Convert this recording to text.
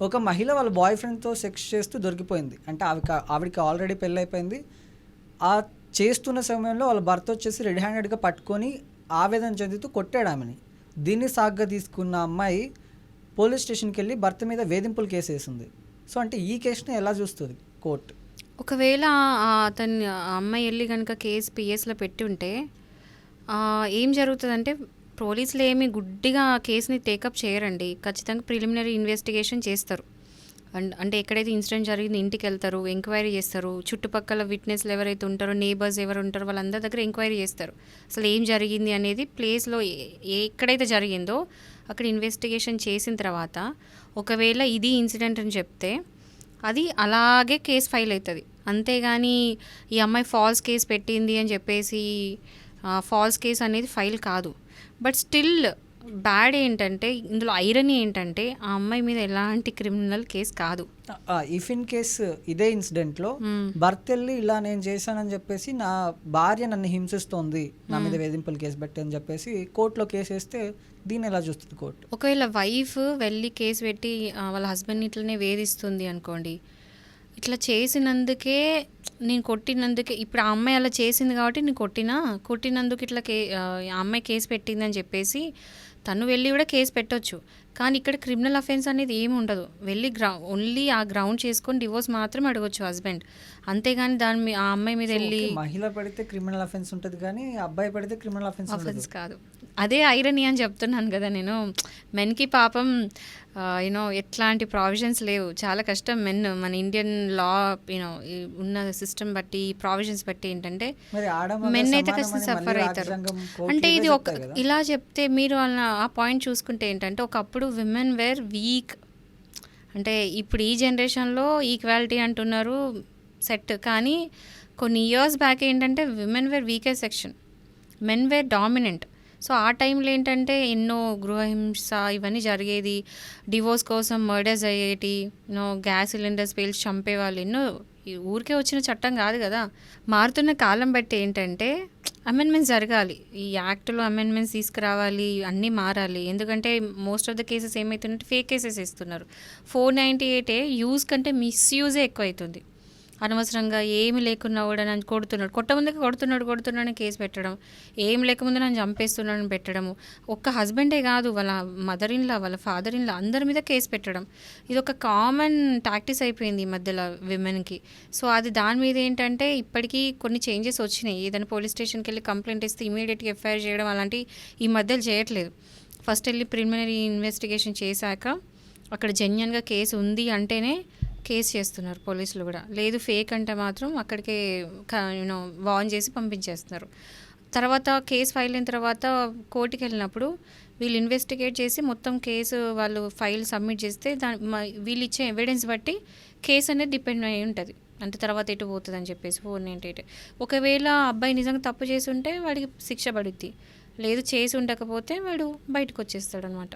ఒక మహిళ వాళ్ళ బాయ్ ఫ్రెండ్తో సెక్స్ చేస్తూ దొరికిపోయింది. అంటే ఆవిడకి ఆల్రెడీ పెళ్ళైపోయింది. ఆ చేస్తున్న సమయంలో వాళ్ళ భర్త వచ్చేసి రెడ్ హ్యాండెడ్గా పట్టుకొని ఆవేదన చెందుతూ కొట్టాడు ఆమెని. దీన్ని సాగ్గా తీసుకున్న అమ్మాయి పోలీస్ స్టేషన్కి వెళ్ళి భర్త మీద వేధింపులు కేసు వేసింది. సో అంటే ఈ కేసుని ఎలా చూస్తుంది కోర్టు? ఒకవేళ అతన్ని అమ్మాయి వెళ్ళి కనుక కేసు పిఎస్లో పెట్టి ఉంటే ఏం జరుగుతుందంటే, పోలీసులు ఏమి గుడ్డిగా కేసుని టేకప్ చేయరండి. ఖచ్చితంగా ప్రిలిమినరీ ఇన్వెస్టిగేషన్ చేస్తారు. అంటే ఎక్కడైతే ఇన్సిడెంట్ జరిగింది ఇంటికి వెళ్తారు, ఎంక్వైరీ చేస్తారు. చుట్టుపక్కల విట్నెస్లు ఎవరైతే ఉంటారో, నేబర్స్ ఎవరు ఉంటారో వాళ్ళందరి దగ్గర ఎంక్వైరీ చేస్తారు. అసలు ఏం జరిగింది అనేది ప్లేస్లో ఎక్కడైతే జరిగిందో అక్కడ ఇన్వెస్టిగేషన్ చేసిన తర్వాత ఒకవేళ ఇది ఇన్సిడెంట్ అని చెప్తే అది అలాగే కేసు ఫైల్ అవుతుంది. అంతేగాని ఈ అమ్మాయి ఫాల్స్ కేసు పెట్టింది అని చెప్పేసి ఫాల్స్ కేసు అనేది ఫైల్ కాదు. బట్ స్టిల్ బ్యాడ్ ఏంటంటే, ఇందులో ఐరనీ ఏంటంటే, ఆ అమ్మాయి మీద ఎలాంటి క్రిమినల్ కేసు కాదు. ఇఫ్ ఇన్ కేసు ఇదే ఇన్సిడెంట్లో భర్త వెళ్ళి ఇలా నేను చేశానని చెప్పేసి నా భార్య నన్ను హింసిస్తోంది, నా మీద వేధింపులు కేసు పెట్టి అని చెప్పేసి కోర్టులో కేసు వేస్తే దీన్ని ఎలా చూస్తుంది కోర్టు? ఒకవేళ వైఫ్ వెళ్ళి కేసు పెట్టి వాళ్ళ హస్బెండ్ని ఇట్లనే వేధిస్తుంది అనుకోండి, ఇట్లా చేసినందుకే నేను కొట్టినందుకే, ఇప్పుడు ఆ అమ్మాయి అలా చేసింది కాబట్టి నేను కొట్టినందుకు ఇట్లా ఆ అమ్మాయి కేసు పెట్టిందని చెప్పేసి తను వెళ్ళి కూడా కేసు పెట్టొచ్చు. కానీ ఇక్కడ క్రిమినల్ అఫెన్స్ అనేది ఏమి ఉండదు. వెళ్ళి ఓన్లీ ఆ గ్రౌండ్ చేసుకొని డివోర్స్ మాత్రం అడగొచ్చు హస్బెండ్. అంతేగాని ఆ అమ్మాయి మీద వెళ్ళి మహిళ పడితే క్రిమినల్ అఫెన్స్ ఉంటుంది, కానీ అబ్బాయి పడితే క్రిమినల్ అఫెన్స్ కాదు. అదే ఐరనీ అని చెప్తున్నాను కదా నేను. మెన్కి పాపం యూనో ఎట్లాంటి ప్రావిజన్స్ లేవు. చాలా కష్టం. మన ఇండియన్ లా యూనో ఉన్న సిస్టమ్ బట్టి, ప్రావిజన్స్ బట్టి ఏంటంటే మెన్ అయితే కష్టం సఫర్ అవుతారు. అంటే ఇది ఇలా చెప్తే మీరు ఆ పాయింట్ చూసుకుంటే ఏంటంటే, ఒకప్పుడు విమెన్ వేర్ వీక్. అంటే ఇప్పుడు ఈ జనరేషన్లో ఈక్వాలిటీ అంటున్నారు సెట్, కానీ కొన్ని ఇయర్స్ బ్యాక్ ఏంటంటే women were weakest section, men were dominant. So ఆ టైంలో ఏంటంటే ఎన్నో గృహహింస ఇవన్నీ జరిగేది, డివోర్స్ కోసం మర్డర్స్ అయ్యేటి, గ్యాస్ సిలిండర్స్ పేల్చి చంపేవాళ్ళు. ఎన్నో ఊరికే వచ్చిన చట్టం కాదు కదా. మారుతున్న కాలం బట్టి ఏంటంటే అమెండ్మెంట్స్ జరగాలి, ఈ యాక్ట్లో అమెండ్మెంట్స్ తీసుకురావాలి, అన్నీ మారాలి. ఎందుకంటే మోస్ట్ ఆఫ్ ద కేసెస్ ఏమవుతుందంటే ఫేక్ కేసెస్ ఇస్తున్నారు. 498 యూజ్ కంటే మిస్యూజే ఎక్కువ అవుతుంది. అనవసరంగా ఏమి లేకున్నా కూడా నన్ను కొడుతున్నాడు కేసు పెట్టడం, ఏం లేకముందు నన్ను చంపేస్తున్నాడని పెట్టడము. ఒక్క హస్బెండే కాదు, వాళ్ళ మదర్ ఇన్లా, వాళ్ళ ఫాదర్ ఇన్లా అందరి మీద కేసు పెట్టడం. ఇది ఒక కామన్ టాక్టిస్ అయిపోయింది ఈ మధ్యలో విమెన్కి. సో అది దాని మీద ఏంటంటే ఇప్పటికీ కొన్ని చేంజెస్ వచ్చినాయి. ఏదైనా పోలీస్ స్టేషన్కి వెళ్ళి కంప్లైంట్ ఇస్తే ఇమీడియట్గా ఎఫ్ఐఆర్ చేయడం అలాంటివి ఈ మధ్యలో చేయట్లేదు. ఫస్ట్ వెళ్ళి ప్రిలిమినరీ ఇన్వెస్టిగేషన్ చేశాక అక్కడ జెన్యున్గా కేసు ఉంది అంటేనే కేసు చేస్తున్నారు పోలీసులు కూడా. లేదు ఫేక్ అంటే మాత్రం అక్కడికే వార్న్ చేసి పంపించేస్తున్నారు. తర్వాత కేసు ఫైల్ అయిన తర్వాత కోర్టుకి వెళ్ళినప్పుడు వీళ్ళు ఇన్వెస్టిగేట్ చేసి మొత్తం కేసు వాళ్ళు ఫైల్ సబ్మిట్ చేస్తే వీళ్ళు ఇచ్చే ఎవిడెన్స్ బట్టి కేసు అనేది డిపెండ్ అయి ఉంటుంది. అంటే తర్వాత ఎటు పోతుంది అని చెప్పేసి 498. ఒకవేళ అబ్బాయి నిజంగా తప్పు చేసి ఉంటే వాడికి శిక్ష పడుద్ది, లేదు చేసి ఉండకపోతే వాడు బయటకు వచ్చేస్తాడు అనమాట.